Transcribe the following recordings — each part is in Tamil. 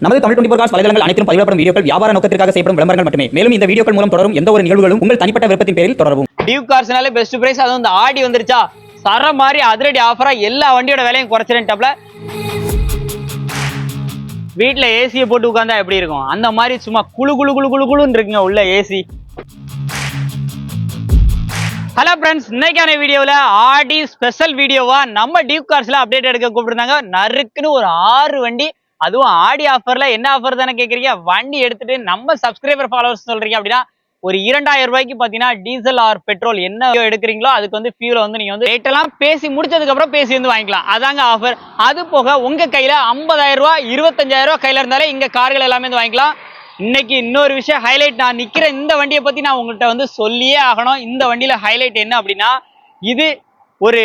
நமது தமிழ் 24 காஸ் வலைதளங்கள் அனைத்தும் பதிவிடப்படும் வீடியோக்கள் வியாபார நோக்கத்திற்காக செய்யப்படும் விளம்பரங்கள் மட்டுமே. மேலும் இந்த வீடியோக்கள் மூலம் தொடரும் எந்த ஒரு நிகழ்வுகளும் உங்கள் தனிப்பட்ட விருப்பத்தின் பேரில் தொடரவும். டியூக் கார்ஸ்னாலே பெஸ்ட் பிரைஸ், அதுவும் இந்த ஆடி வந்துருச்சா, சர மாதிரி அதிரடி ஆஃபரா எல்லா வண்டியோட விலையும் குறைச்சிருட்டாப்ல. வீட்டுல ஏசியை போட்டு உட்கார்ந்தா எப்படி இருக்கும், அந்த மாதிரி சும்மா குழு குழு குழு குழு குழுன்னு இருக்குங்க உள்ள ஏசி. ஹலோ ஃப்ரெண்ட்ஸ், இன்னைக்கான வீடியோவில் ஆடி ஸ்பெஷல் வீடியோவா நம்ம டியூக் கார்ஸ்ல அப்டேட் எடுக்க கூப்பிட்டுருந்தாங்க. நறுக்குன்னு ஒரு 6 வண்டி, அதுவும் ஆடி ஆஃபர்ல. என்ன ஆஃபர் தானே கேட்குறீங்க? வண்டி எடுத்துட்டு நம்ம சப்ஸ்கிரைபர் ஃபாலோவர்ஸ் சொல்றீங்க அப்படின்னா ஒரு 2000 ரூபாய்க்கு பார்த்தீங்கன்னா டீசல் ஆர் பெட்ரோல் என்ன எடுக்கிறீங்களோ அதுக்கு வந்து ஃபியூலை வந்து நீங்கள் வந்து ரேட்டெல்லாம் பேசி முடிச்சதுக்கு அப்புறம் பேசி வந்து வாங்கிக்கலாம். அதாங்க ஆஃபர். அது போக உங்க கையில 50,000 ரூபாய் 25,000 ரூபாய் கையில இருந்தாலே இங்க கார்கள் எல்லாமே வந்து வாங்கிக்கலாம். இன்னைக்கு இன்னொரு விஷயம் ஹைலைட், நான் நிக்கிற இந்த வண்டியை பத்தி நான் உங்கள்கிட்ட வந்து சொல்லியே ஆகணும். இந்த வண்டியில ஹைலைட் என்ன அப்படின்னா, இது ஒரு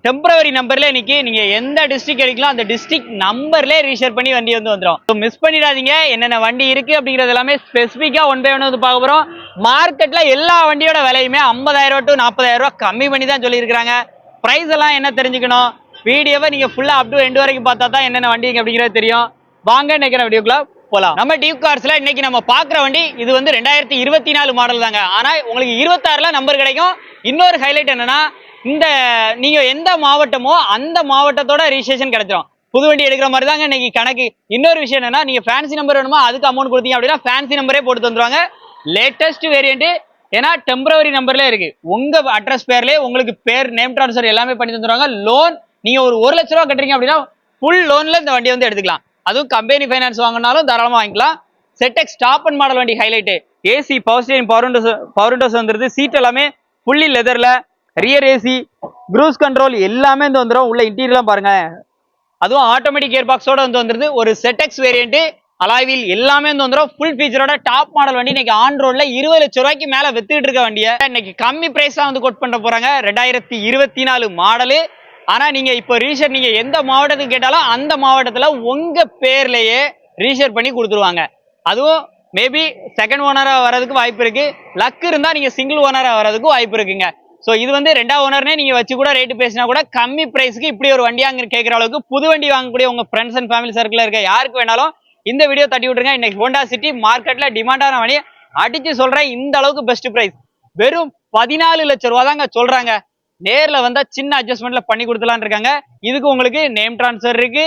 டெம்பரவரி நம்பர்ல இன்னைக்கு நீங்க எந்த டிஸ்ட்ரிக்ட் எடுக்கலாம் அந்த டிஸ்ட்ரிக்ட் நம்பர்ல ரீஷேர் பண்ணி வண்டி வந்து வந்துடும். மிஸ் பண்ணிடாதீங்க. என்னென்ன வண்டி இருக்கு அப்படிங்கிறது எல்லாமே ஸ்பெசிஃபிக்கா ஒன் பை ஒன் வந்து பார்க்க போறோம். மார்க்கெட்ல எல்லா வண்டியோட விலையுமே 50,000 டு 40,000 ரூபாய் கம்மி பண்ணி தான் சொல்லியிருக்காங்க. பிரைஸ் எல்லாம் என்ன தெரிஞ்சுக்கணும், வீடியோவை நீங்க ஃபுல்லா அப் டு எண்ட் வரைக்கும் பார்த்தா தான் என்னென்ன வண்டி அப்படிங்கிறது தெரியும். வாங்க நினைக்கிற வீடியோக்குள்ள போலாம். நம்ம டியூக் கார்ஸ்ல இன்னைக்கு நம்ம பாக்குற வண்டி இது வந்து 2024 மாடல் தாங்க. ஆனா உங்களுக்கு 26ல நம்பர் கிடைக்கும். இன்னொரு ஹைலைட் என்னன்னா, இந்த நீங்க எந்த மாவட்டமோ அந்த மாவட்டத்தோட ரிஜிஸ்ட்ரேஷன் கிடைச்சிடும். புது வண்டி எடுக்கிற மாதிரி தாங்க இன்னைக்கு கணக்கு. இன்னொரு விஷயம் என்னன்னா, நீங்க ஃபேன்சி நம்பர் வேணுமா அதுக்கு அமௌண்ட் கொடுத்தீங்க அப்படின்னா ஃபேன்சி நம்பரே போட்டு வந்துருவாங்க. லேட்டஸ்ட் வேரியன்ட், ஏன்னா டெம்பரவரி நம்பர்ல இருக்கு. உங்க அட்ரஸ் பேர்லயே உங்களுக்கு பேர், நேம் ட்ரான்ஸ்ஃபர் எல்லாமே பண்ணி தந்துருவாங்க. லோன் நீங்க ஒரு 1 லட்ச ரூபா கட்டுறீங்க அப்படின்னா ஃபுல் லோன்ல இந்த வண்டியை வந்து எடுத்துக்கலாம். அதுவும் கம்பெனி ஃபைனான்ஸ் வாங்கினாலும் தாராளமா வாங்கிக்கலாம். செட்டெக்ஸ் டாப் அண்ட் மாடல் வண்டி highlight. AC, power steering, power windows வந்துருது. சீட் எல்லாமே ஃபுல்லி லெதர்ல, ரியர் ஏசி, க்ரூஸ் கண்ட்ரோல் எல்லாமே வந்து வந்துடும். உள்ள இன்டீரியர்லாம் பாருங்க, அதுவும் ஆட்டோமேட்டிக் கியர் பாக்ஸோட வந்து வந்துருது. ஒரு செட்டெக்ஸ் வேரியன்ட், அலாய்வீல் எல்லாமே வந்து வந்துடும். ஃபுல் ஃபீச்சரோட டாப் மாடல் வண்டி இன்னைக்கு ஆன் ரோட்ல 20 லட்சம் ரூபாய்க்கு மேல வித்துட்டு இருக்க வண்டியை இன்னைக்கு கம்மி பிரைஸ் தான் வந்து கோட் பண்ண போறாங்க. 2024 மாடலு. ஆனா நீங்க இப்போ ரீஷேர் நீங்க எந்த மாவட்டத்துக்கு கேட்டாலும் அந்த மாவட்டத்துல உங்க பேர்லயே ரீஷேர் பண்ணி கொடுத்துருவாங்க. அதுவும் மேபி செகண்ட் ஓனரா வர்றதுக்கு வாய்ப்பு இருக்கு. லக் இருந்தா நீங்க சிங்கிள் ஓனரா வர்றதுக்கு வாய்ப்பு இருக்குங்க. ஸோ இது வந்து 2வது ஓனர்னே நீங்க வச்சு கூட ரேட்டு பேசினா கூட கம்மி பிரைஸ்க்கு இப்படி ஒரு வண்டி அங்க கேட்கிற அளவுக்கு புது வண்டி வாங்கக்கூடிய உங்க ஃப்ரெண்ட்ஸ் அண்ட் ஃபேமிலி சர்க்கிள் இருக்க யாருக்கு வேணாலும் இந்த வீடியோ தட்டி விட்டுருங்க. இன்னைக்கு ஹோண்டா சிட்டி மார்க்கெட்ல டிமாண்டான வண்டி அடிச்சு சொல்றேன். இந்த அளவுக்கு பெஸ்ட் பிரைஸ் வெறும் 14 லட்சம் ரூபா தாங்க சொல்றாங்க. நேர்ல வந்தா சின்ன அட்ஜஸ்ட்மெண்ட்ல பண்ணி கொடுத்துலான்னு இருக்காங்க. இதுக்கு உங்களுக்கு நேம் டிரான்ஸ்ஃபர் இருக்கு.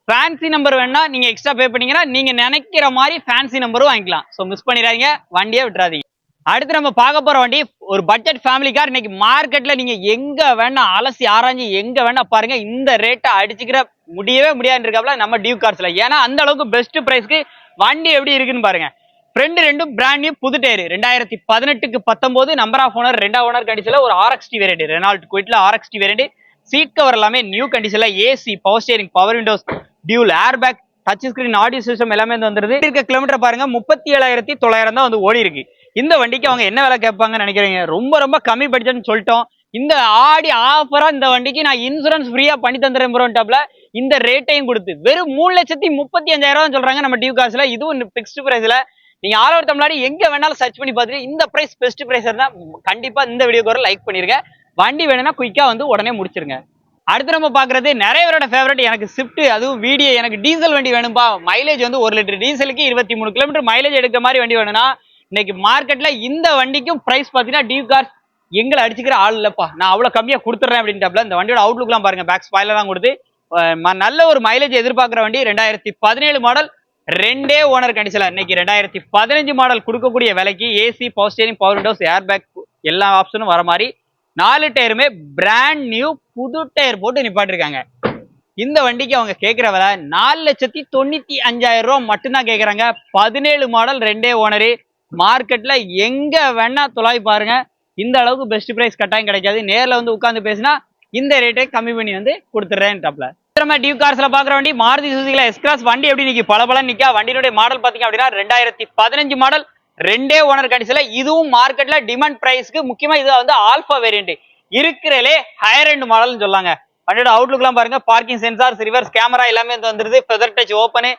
ஃபேன்சி நம்பர் வேணா நீங்க எக்ஸ்ட்ரா பே பண்ணீங்கன்னா நீங்க நினைக்கிற மாதிரி ஃபேன்சி நம்பரும் வாங்கிக்கலாம். ஸோ மிஸ் பண்ணிடாதீங்க, வண்டியை விட்டுறாதீங்க. அடுத்து நம்ம பார்க்க போற வண்டி ஒரு பட்ஜெட் ஃபேமிலி கார். இன்னைக்கு மார்க்கெட்ல நீங்க எங்க வேணா அலசி ஆராய்ஞ்சு எங்க வேணா பாருங்க, இந்த ரேட்டை அடிச்சுக்கிற முடியவே முடியாது இருக்காப்ல நம்ம டியூக் கார்ஸ்ல. ஏன்னா அந்த அளவுக்கு பெஸ்ட் பிரைஸ்க்கு வண்டி எப்படி இருக்குன்னு பாருங்க. ஃப்ரெண்ட் ரெண்டும் பிராண்ட் நியூ புது டயர். 2018க்கு 19 நம்பர் ஆஃப் ஓனர் 2வது ஓனர் கண்டிஷன்ல ஒரு ஆர்எக்ஸ்டி வேரியன்ட், ரெனால்ட் குவிட்ல ஆர்எக்ஸ்டி வேரியன்ட். சீட் கவர் எல்லாமே நியூ கண்டிஷன்ல, AC, power steering, power windows, dual air bag, touch screen, audio system எல்லாமே வந்துருது. இருக்க கிலோமீட்டர் பாருங்க 37,900 தான் வந்து ஓடி இருக்கு. இந்த வண்டிக்கு அவங்க என்ன விலை கேட்பாங்கன்னு நினைக்கிறீங்க? ரொம்ப ரொம்ப கம்மி பட்ஜெட்னு சொல்லிட்டோம். இந்த ஆடி ஆஃபரா இந்த வண்டிக்கு நான் இன்சூரன்ஸ் ஃப்ரீயா பண்ணி தந்துறேன் ப்ரோன்டாப்ல. இந்த ரேட்டையும் கொடுத்து வெறும் 3,35,000 சொல்றாங்க நம்ம டியூக் கார்ஸ்ல. இதுவும் பிக்ஸ்டு பிரைஸ்ல. நீங்க ஆல் ஓவர் தமிழ்நாடு எங்க வேணாலும் சர்ச் பண்ணி பார்த்துட்டு இந்த பிரைஸ் பெஸ்ட் பிரைஸ் இருந்தா கண்டிப்பா இந்த வீடியோக்கு ஒரு லைக் பண்ணிருங்க. வண்டி வேணும்னா குயிக்கா வந்து உடனே முடிச்சிருங்க. அடுத்து நம்ம பாக்குறது நிறைய பேரோட ஃபேவரட், எனக்கு ஸ்விஃப்ட், அதுவும் வீடியோ. எனக்கு டீசல் வண்டி வேணும்பா, மைலேஜ் வந்து 1 லிட்டர் டீசலுக்கு 23 கிலோமீட்டர் மைலேஜ் எடுக்க மாதிரி வண்டி வேணும்னா இன்னைக்கு மார்க்கெட்ல இந்த வண்டிக்கும் பிரைஸ் பாத்தீங்கன்னா டியூக் கார்ஸ் எங்களை அடிச்சுக்கிற ஆள் இல்லப்பா, நான் அவ்வளவு கம்மியா கொடுத்துறேன் அப்படின்ட்டாப்ல. இந்த வண்டியோட அவுட்லுக் எல்லாம் பாருங்க, பேக் ஸ்பாயிலர் தான் கொடுத்து நல்ல ஒரு மைலேஜ் எதிர்பார்க்குற வண்டி. 2017 மாடல், 2டே ஓனர் கண்டிஷன்ல. இன்னைக்கு 2015 மாடல் கொடுக்கக்கூடிய விலைக்கு AC, power steering, power Windows, air bag எல்லா ஆப்ஷனும் வர மாதிரி 4 டயருமே பிராண்ட் நியூ புது டயர் போட்டு நிப்பாட்டிருக்காங்க. இந்த வண்டிக்கு அவங்க கேட்கிற விலை 4,95,000 ரூபாய் மட்டும்தான் கேட்கறாங்க. 17 மாடல், 2டே ஓனரு. மார்க்கெட்ல எங்க வேணா தொலாய் பாருங்க, இந்த அளவுக்கு பெஸ்ட் பிரைஸ் கட்டாயம் கிடைக்காது. நேர்ல வந்து உட்கார்ந்து பேசினா இந்த ரேட்டை கம்மி பண்ணி வந்து கொடுத்துறேன் டாப்ல. நம்ம டியூக் கார்ஸ்ல பாக்குற வண்டி மாருதி சுசுகில எஸ்-கிராஸ். வண்டி எப்படி நிக்கி பல நிக்கா. வண்டியோட மாடல் பாத்தீங்க அப்படின்னா 2015 மாடல், 2டே ஓனர் கண்டிஷன்ல. இதுவும் மார்க்கெட்ல டிமாண்ட் பிரைஸ்க்கு முக்கியமா இது வந்து ஆல்பா வேரியன்ட் இருக்கிறதுலே ஹையர் எண்ட் மாடல்னு சொல்லாங்க. வண்டியோட அவுட்லுக் எல்லாம் பாருங்க, பார்க்கிங் சென்சார், ரிவர்ஸ் கேமரா எல்லாமே வந்துருது. Feather touch open,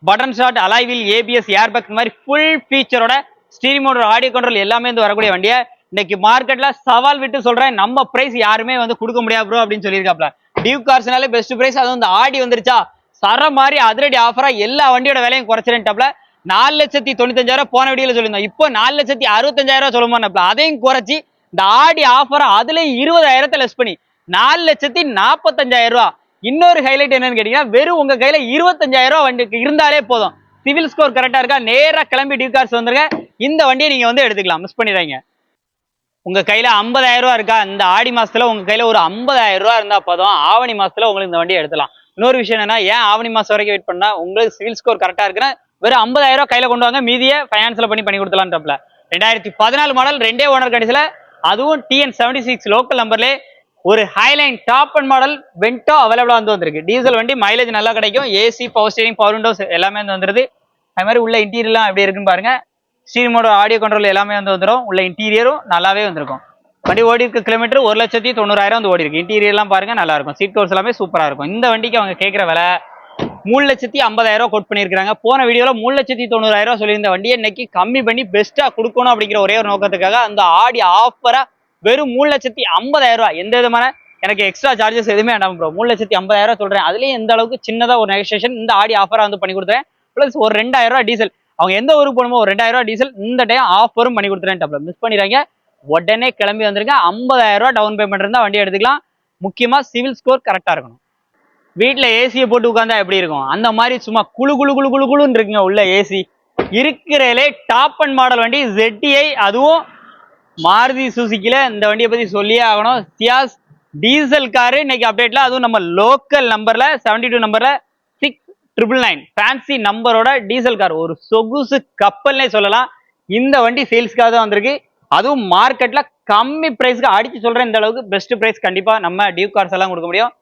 button start, alloy wheel, ABS, air bag மாதிரி ஃபுல் ஃபீச்சரோட ஸ்டீரிங் மோட்டர், ஆடியோ கண்ட்ரோல் எல்லாமே வந்து வரக்கூடிய வண்டியை இன்னைக்கு மார்க்கெட்ல சவால் விட்டு சொல்றேன், நம்ம பிரைஸ் யாருமே வந்து கொடுக்க முடியாது ப்ரோ அப்படின்னு சொல்லியிருக்காப்ல. டியூக் கார்ஸ்னாலே பெஸ்ட் பிரைஸ். அதுவும் இந்த ஆடி வந்துருச்சா, சர மாதிரி அதிரடி ஆஃபரா எல்லா வண்டியோட விலையும் குறைச்சிருந்தாப்ல. 4,95,000 போன வீடியோல சொல்லியிருந்தோம். இப்போ 4,65,000 சொல்லுமாப்ல. அதையும் குறைச்சி இந்த ஆடி ஆஃபரா அதுலயும் 20,000 லெஸ் பண்ணி 4,45,000. இன்னொரு ஹைலைட் என்னன்னு கேட்டீங்கன்னா, வெறும் உங்க கையில 25,000 வண்டிக்கு இருந்தாலே போதும். சிவில் ஸ்கோர் கரெக்டா இருக்கா, நேரா கிளம்பி டியூக் கார்ஸ் வந்துருங்க. இந்த வண்டியை நீங்க வந்து எடுத்துக்கலாம், மிஸ் பண்ணிடுறாங்க. உங்க கையில 50,000 இருக்கா, இந்த ஆடி மாசத்துல உங்க கையில ஒரு 50,000 இருந்தா போதும், ஆவணி மாசத்துல உங்களுக்கு இந்த வண்டியை எடுத்துலாம். இன்னொரு விஷயம் என்னன்னா, ஏன் ஆவணி மாசம் வரைக்கும் வெயிட் பண்ணா, உங்களுக்கு சிவில் ஸ்கோர் கரெக்டா இருக்குன்னா வெறும் 50,000 கையில கொண்டு வாங்க, மீதியை ஃபைனான்ஸ்ல பண்ணி கொடுத்துலாம்ன்றப்பல. 2014 மாடல் 2 ஓனர் கண்டிஷன்ல, அதுவும் TN76 லோக்கல் நம்பர்ல ஒரு highline top and model Vento அவைலபிளா வந்திருக்கு. டீசல் வண்டி, மைலேஜ் நல்லா கிடைக்கும். AC, power steering, power windows எல்லாமே வந்துருது. அது மாதிரி உள்ள இன்டீரியர்லாம் எப்படி இருக்குன்னு பாருங்க. ஸ்டீரிங் மோட ஆடியோ கண்ட்ரோல் எல்லாமே வந்துடும். உள்ள இன்டீரியரும் நல்லாவே வந்திருக்கும். வண்டி ஓடி இருக்க கிலோமீட்டர் 1,90,000 வந்து ஓடி இருக்கு. இன்டீரியர்லாம் பாருங்க, நல்லா இருக்கும். சீட் கவர்ஸ் எல்லாமே சூப்பரா இருக்கும். இந்த வண்டிக்கு அவங்க கேட்கிற விலை 3,50,000 கோட் பண்ணியிருக்காங்க. போன வீடியோல 3,90,000 சொல்லியிருந்த வண்டியை இன்னைக்கு கம்மி பண்ணி பெஸ்டா கொடுக்கணும் அப்படிங்கிற ஒரே ஒரு நோக்கத்துக்காக அந்த ஆடி ஆஃபரா வெறும் 3,50,000. எந்த விதமான எனக்கு எக்ஸ்ட்ரா சார்ஜஸ் எதுவுமே வேண்டாம் ப்ரோ. 3,50,000 சொல்றேன். அதுலயும் எந்த அளவுக்கு சின்னதா ஒரு நெகோசியேஷன் இந்த ஆடி ஆஃபரா வந்து பண்ணி கொடுத்தேன். பிளஸ் ஒரு 2,000 டீசல், அவங்க எந்த ஊருக்கு போகணுமோ ஒரு 2,000 டீசல் இந்த டைம் ஆஃபரும் பண்ணி கொடுத்துறேன். மிஸ் பண்ணிடுறாங்க, உடனே கிளம்பி வந்துருங்க. 50,000 டவுன் பேமெண்ட் இருந்தா வண்டி எடுத்துக்கலாம். முக்கியமா சிவில் ஸ்கோர் கரெக்டா இருக்கணும். வீட்டுல ஏசியை போட்டு உட்கார்ந்தா எப்படி இருக்கும், அந்த மாதிரி சும்மா குழு குழு குழு குழு குழுன்னு இருக்குங்க உள்ள ஏசி. இருக்கிறதுலே டாப் அண்ட் மாடல் வண்டி ZTI, அதுவும் மாருதி சுசுக்கில இந்த வண்டியை பத்தி சொல்லியே ஆகணும். சியாஸ் டீசல் காரு இன்னைக்கு அப்டேட்ல, அதுவும் நம்ம லோக்கல் நம்பர்ல 72 நம்பர்ல 6,999 ஃபேன்சி நம்பரோட டீசல் கார், ஒரு சொகுசு கப்பல்னே சொல்லலாம். இந்த வண்டி சேல்ஸ்க்காக தான் வந்திருக்கு. அதுவும் மார்க்கெட்ல கம்மி பிரைஸ்க்கு அடிச்சு சொல்றேன். இந்த அளவுக்கு பெஸ்ட் பிரைஸ் கண்டிப்பா நம்ம டியூக் கார்ஸ் எல்லாம் கொடுக்க முடியும்.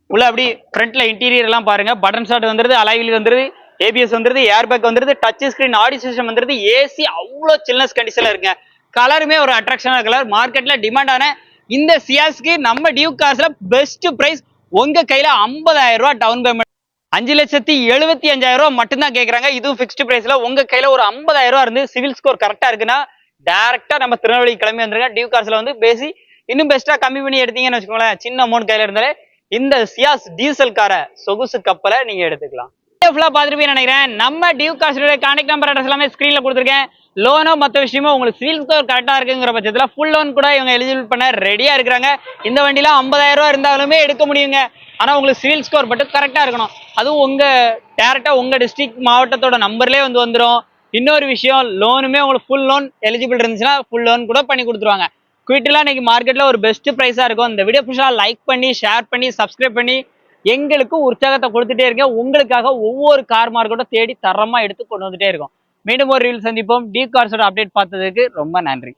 உள்ள அப்படி ஃப்ரண்ட்ல இன்டீரியர் எல்லாம் பாருங்க. பட்டன் ஸ்டார்ட் வந்துருது, அலாய்வில் வந்துருது, ஏபிஎஸ் வந்துருது, ஏர் பேக் வந்துருது, டச் ஸ்கிரீன் ஆடியோ சிஸ்டம் வந்துருது. ஏசி அவ்வளோ சில்னஸ் கண்டிஷன்ல இருக்குங்க. கலருமே ஒரு அட்ராக்ஷனான கலர். மார்க்கெட்ல டிமாண்டான இந்த சியாஸ்க்கு நம்ம டியூக் கார்ஸ்ல பெஸ்ட் பிரைஸ். உங்க கையில 50,000 டவுன் பேமெண்ட், 5,75,000 மட்டும்தான் கேட்கறாங்க. இதுவும் பிக்ஸ்டு பிரைஸ்ல. உங்க கையில ஒரு 50,000 இருந்து சிவில் ஸ்கோர் கரெக்டா இருக்குன்னா டைரக்டா நம்ம திருநெல்வேலி கிளம்பி வந்துருங்க. டியூக் கார்ஸ்ல வந்து பேசி இன்னும் பெஸ்டா கம்மி பண்ணி எடுத்தீங்கன்னு வச்சுக்கோங்களேன், சின்ன அமௌண்ட் கையில இருந்தாலே இந்த சியாஸ் டீசல் கார சொகுசு கப்பலை நீங்க எடுத்துக்கலாம். பாத்துருப்பீங்க நினைக்கிறேன். நம்ம Duke cars contact number address எல்லாமே ஸ்கிரீன்ல கொடுத்துருக்கேன். லோனோ மற்ற விஷயமோ உங்களுக்கு சிவில் ஸ்கோர் கரெக்டா இருக்குங்கிற பட்சத்துல ஃபுல் லோன் கூட இவங்க எலிஜிபிள் பண்ண ரெடியா இருக்கிறாங்க. இந்த வண்டியில 50,000 இருந்தாலுமே எடுக்க முடியுங்க. ஆனா உங்களுக்கு சிவில் ஸ்கோர் மட்டும் கரெக்டா இருக்கணும். அதுவும் உங்க டேரக்டா உங்க டிஸ்ட்ரிக்ட் மாவட்டத்தோட நம்பர்லயே வந்துடும். இன்னொரு விஷயம், லோனுமே உங்களுக்கு ஃபுல் லோன் எலிஜிபிள் இருந்துச்சுன்னா ஃபுல் லோன் கூட பண்ணி கொடுத்துருவாங்க. குவிட்லாம் இன்னைக்கு மார்க்கெட்ல ஒரு பெஸ்ட் பிரைஸா இருக்கும். இந்த வீடியோ புதுசா லைக் பண்ணி, ஷேர் பண்ணி, சப்ஸ்கிரைப் பண்ணி எங்களுக்கு உற்சாகத்தை கொடுத்துட்டே இருக்கேன். உங்களுக்காக ஒவ்வொரு கார் மார்க்கெட்டும் தேடி தரமா எடுத்து கொண்டு வந்துட்டே இருக்கும். மீண்டும் ஒரு ரீல் சந்திப்போம். டியூக் கார்ஸோட அப்டேட் பார்த்ததுக்கு ரொம்ப நன்றி.